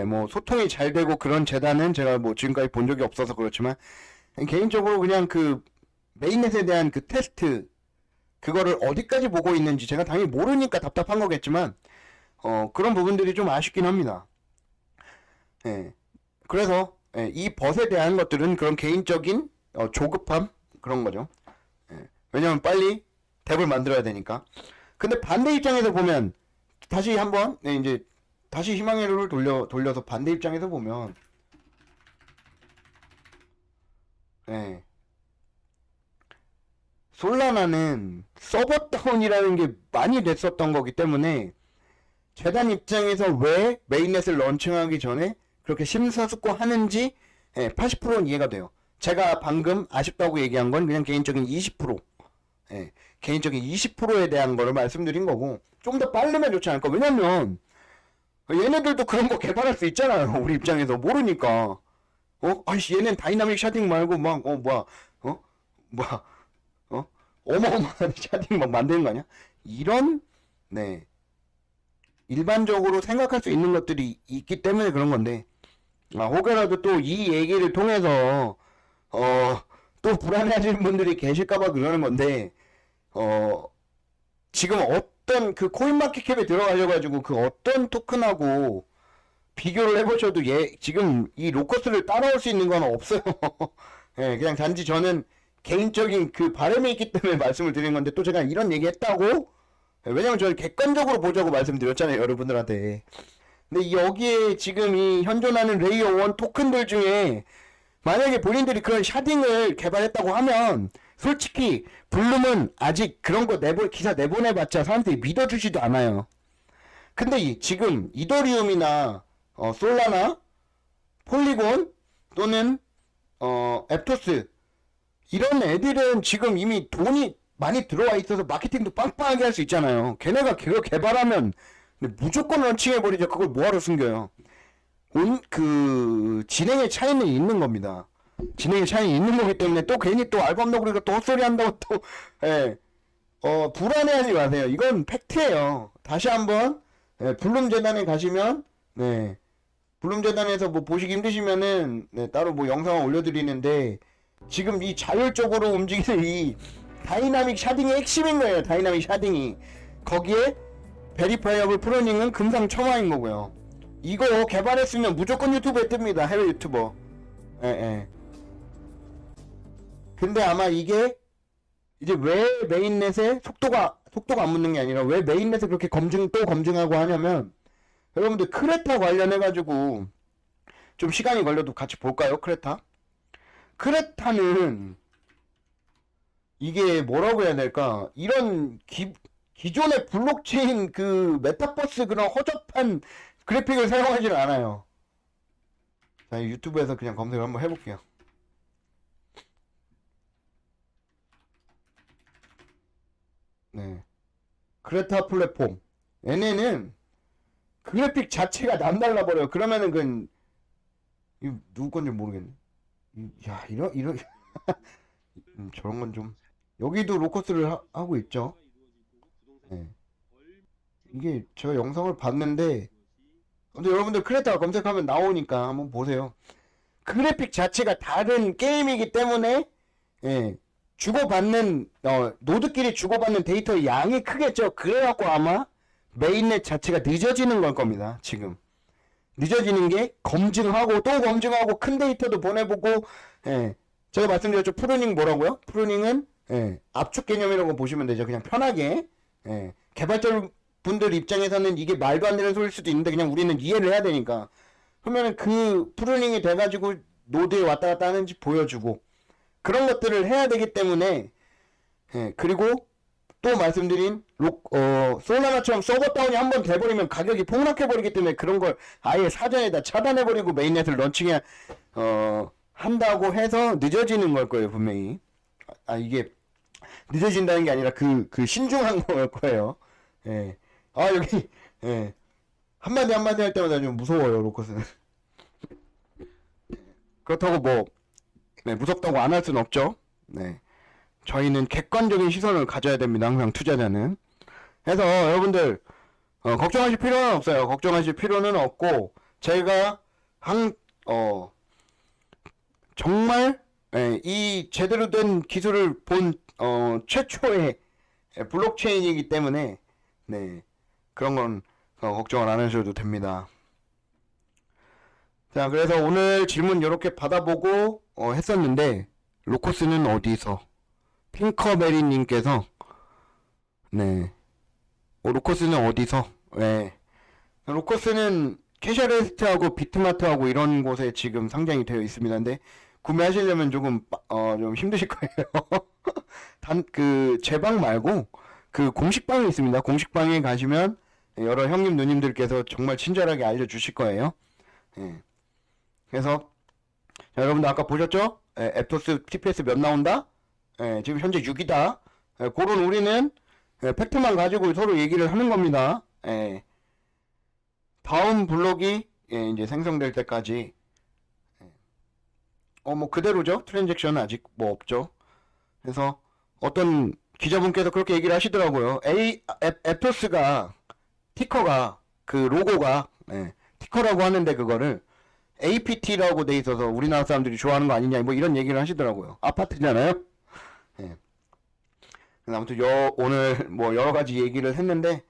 뭐 소통이 잘 되고 그런 재단은 제가 뭐 지금까지 본 적이 없어서 그렇지만 개인적으로 그냥 그 메인넷에 대한 그 테스트 그거를 어디까지 보고 있는지 제가 당연히 모르니까 답답한 거겠지만 그런 부분들이 좀 아쉽긴 합니다. 그래서 이 벗에 대한 것들은 그런 개인적인 조급함 그런 거죠. 왜냐면 빨리 덱을 만들어야 되니까. 근데 반대 입장에서 보면 다시 한번 이제 다시 희망의 룰을 돌려서 반대 입장에서 보면 솔라나는 서버 다운이라는 게 많이 됐었던 거기 때문에 재단 입장에서 왜 메인넷을 런칭하기 전에 그렇게 심사숙고하는지 80%는 이해가 돼요. 제가 방금 아쉽다고 얘기한 건 그냥 개인적인 20%, 개인적인 20%에 대한 거를 말씀드린 거고 좀 더 빠르면 좋지 않을까. 왜냐면 얘네들도 그런 거 개발할 수 있잖아요. 우리 입장에서 모르니까. 아이씨, 얘는 다이나믹 샤딩 말고 막 어마어마한 샤딩 막 만드는 거 아니야? 이런 일반적으로 생각할 수 있는 것들이 있기 때문에 그런 건데, 혹여라도 또 이 얘기를 통해서 또 불안해하시는 분들이 계실까봐 그러는 건데, 지금 어떤 그 코인마켓캡에 들어가셔가지고 그 어떤 토큰하고 비교를 해보셔도 지금 이 로커스를 따라올 수 있는 건 없어요. 그냥 단지 저는 개인적인 그 바람이 있기 때문에 말씀을 드린 건데 또 제가 이런 얘기 했다고? 왜냐면 저는 객관적으로 보자고 말씀드렸잖아요, 여러분들한테. 근데 여기에 지금 이 현존하는 레이어 1 토큰들 중에 만약에 본인들이 그런 샤딩을 개발했다고 하면 솔직히 블룸은 아직 그런 거 기사 내보내봤자 사람들이 믿어주지도 않아요. 근데 지금 이더리움이나 솔라나, 폴리곤 또는 앱토스 이런 애들은 지금 이미 돈이 많이 들어와 있어서 마케팅도 빵빵하게 할 수 있잖아요. 걔네가 그거 개발하면 무조건 런칭해버리죠. 그걸 뭐하러 숨겨요. 진행의 차이는 있는 겁니다. 진행의 차이 있는 거기 때문에 또 괜히 또 알밤 너구리가 또 헛소리 한다고 또, 예, 불안해하지 마세요. 이건 팩트예요. 다시 한번, 블룸 재단에 가시면, 네, 블룸 재단에서 뭐 보시기 힘드시면은, 네, 따로 뭐 영상을 올려드리는데, 지금 이 자율적으로 움직이는 이 다이나믹 샤딩의 핵심인 거예요. 다이나믹 샤딩이. 거기에 베리파이어블 프로닝은 금상첨화인 거고요. 이거 개발했으면 무조건 유튜브에 뜹니다. 해외 유튜버. 예, 예. 근데 아마 이게 이제 왜 메인넷에 속도가 안 붙는 게 아니라 왜 메인넷에 그렇게 또 검증하고 하냐면, 여러분들 크레타 관련해가지고 좀 시간이 걸려도 같이 볼까요? 크레타는 이게 뭐라고 해야 될까? 이런 기존의 블록체인 그 메타버스 그런 허접한 그래픽을 사용하지는 않아요. 자, 유튜브에서 그냥 검색을 한번 해볼게요. 네. 크레타 플랫폼. 얘네는 그래픽 자체가 남달라 버려요. 그러면은 이거 누구 건지 모르겠네. 야, 이런 저런 건 좀. 여기도 로커스를 하고 있죠. 네. 이게 제가 영상을 봤는데, 근데 여러분들 크레타 검색하면 나오니까 한번 보세요. 그래픽 자체가 다른 게임이기 때문에, 예, 노드끼리 주고받는 데이터의 양이 크겠죠. 그래갖고 아마 메인넷 자체가 늦어지는 걸 겁니다. 지금 늦어지는 게 검증하고 또 검증하고 큰 데이터도 보내보고, 예, 제가 말씀드렸죠. 프루닝 뭐라고요? 프루닝은, 예, 압축 개념이라고 보시면 되죠. 그냥 편하게, 예, 개발자 분들 입장에서는 이게 말도 안 되는 소리일 수도 있는데 그냥 우리는 이해를 해야 되니까, 그러면은 그 프루닝이 돼가지고 노드에 왔다 갔다 하는지 보여주고 그런 것들을 해야 되기 때문에, 예, 그리고 또 말씀드린 솔라나처럼 서버 다운이 한번 돼버리면 가격이 폭락해버리기 때문에 그런 걸 아예 사전에다 차단해버리고 메인넷을 런칭해 한다고 해서 늦어지는 걸 거예요, 분명히. 이게 늦어진다는 게 아니라 그 신중한 걸 거예요. 예. 여기, 예, 한마디 할 때마다 좀 무서워요, 로커스는. 그렇다고 뭐, 네, 무섭다고 안 할 수는 없죠. 네. 저희는 객관적인 시선을 가져야 됩니다. 항상 투자자는. 그래서 여러분들 걱정하실 필요는 없어요. 걱정하실 필요는 없고, 제가 정말, 예, 이 제대로 된 기술을 본 최초의 블록체인이기 때문에, 네, 그런 건 걱정을 안 하셔도 됩니다. 자, 그래서 오늘 질문 이렇게 받아보고 했었는데, 로커스는 어디서? 핑커베리님께서, 네, 로커스는 어디서? 네, 로커스는 캐셔레스트하고 비트마트하고 이런 곳에 지금 상장이 되어 있습니다. 근데 구매하시려면 좀 힘드실 거예요. 제 방 말고 그 공식방이 있습니다. 공식방에 가시면 여러 형님 누님들께서 정말 친절하게 알려주실 거예요. 예. 그래서 자, 여러분들 아까 보셨죠? 앱토스 TPS 몇 나온다? 지금 현재 6이다. 그런 우리는 팩트만 가지고 서로 얘기를 하는 겁니다. 다음 블록이 이제 생성될 때까지 뭐 그대로죠. 트랜잭션 아직 뭐 없죠. 그래서 어떤 기자분께서 그렇게 얘기를 하시더라고요. 앱토스가 티커가 그 로고가 티커라고 하는데 그거를 APT라고 돼 있어서 우리나라 사람들이 좋아하는 거 아니냐 뭐 이런 얘기를 하시더라고요. 아파트잖아요. 아무튼 오늘 뭐 여러 가지 얘기를 했는데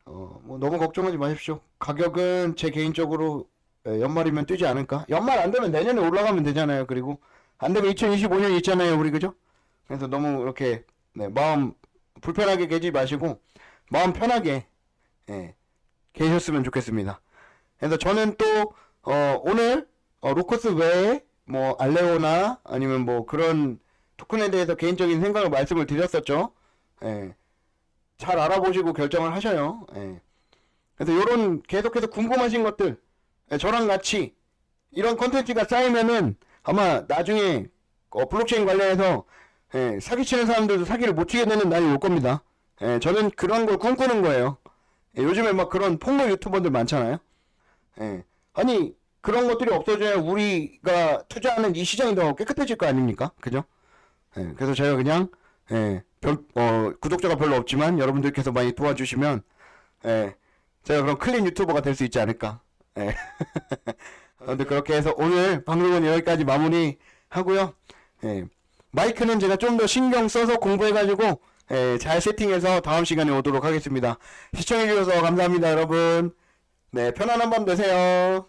뭐 너무 걱정하지 마십시오. 가격은 제 개인적으로 연말이면 뜨지 않을까? 연말 안 되면 내년에 올라가면 되잖아요. 그리고 안 되면 2025년 있잖아요, 우리 그죠? 그래서 너무 이렇게 마음 불편하게 계지 마시고 마음 편하게 계셨으면 좋겠습니다. 그래서 저는 또 오늘 로커스 외에 뭐 알레오나 아니면 뭐 그런 토큰에 대해서 개인적인 생각을 말씀을 드렸었죠. 잘 알아보시고 결정을 하셔요. 그래서 요런 계속해서 궁금하신 것들 저랑 같이 이런 컨텐츠가 쌓이면은 아마 나중에 블록체인 관련해서 예, 사기치는 사람들도 사기를 못 치게 되는 날이 올 겁니다. 예, 저는 그런 걸 꿈꾸는 거예요. 예, 요즘에 막 그런 폭로 유튜버들 많잖아요. 예, 아니 그런 것들이 없어져야 우리가 투자하는 이 시장이 더 깨끗해질 거 아닙니까? 그죠? 예, 그래서 제가 그냥 구독자가 별로 없지만 여러분들께서 많이 도와주시면 예, 제가 그럼 클린 유튜버가 될 수 있지 않을까. 예. 근데 그렇게 해서 오늘 방송은 여기까지 마무리 하고요. 예, 마이크는 제가 좀 더 신경 써서 공부해가지고 예, 잘 세팅해서 다음 시간에 오도록 하겠습니다. 시청해주셔서 감사합니다, 여러분. 네, 편안한 밤 되세요.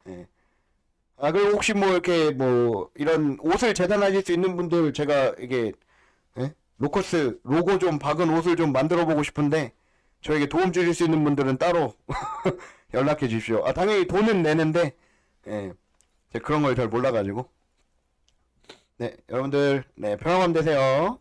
예. 아, 그리고 혹시 뭐 이렇게 뭐 이런 옷을 재단하실 수 있는 분들 제가 이게 예? 로커스 로고 좀 박은 옷을 좀 만들어 보고 싶은데 저에게 도움 주실 수 있는 분들은 따로 연락해 주십시오. 아, 당연히 돈은 내는데 예, 제가 그런 걸 잘 몰라가지고 네, 여러분들 네, 편안한 밤 되세요.